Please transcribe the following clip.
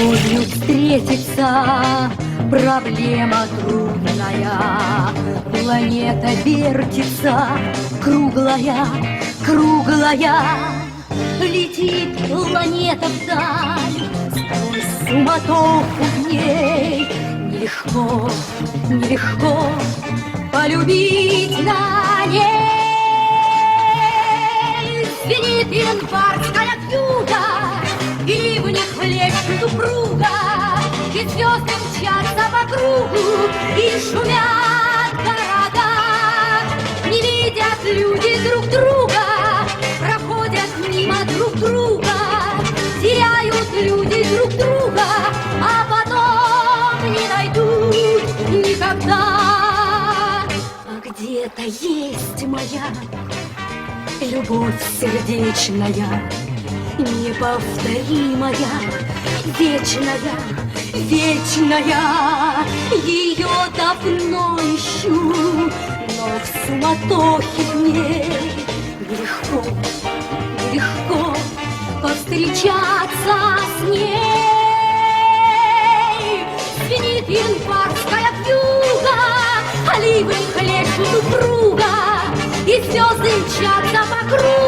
любовью встретиться проблема трудная. Планета вертится, круглая, круглая. Летит планета вдаль, сквозь суматоху дней. Нелегко, нелегко полюбить на ней. Звенит январская вьюга, и в них хлещет упруга, и звезды мчатся по кругу, и шумят города. Не видят люди друг друга, проходят мимо друг друга, теряют люди друг друга, а потом не найдут никогда. А где-то есть моя любовь сердечная, неповторимая, вечная, вечная. Ее давно ищу, но в суматохе дней нелегко, нелегко повстречаться с ней. Звенит январская вьюга, оливы хлещут упруга, и звезды мчатся по кругу.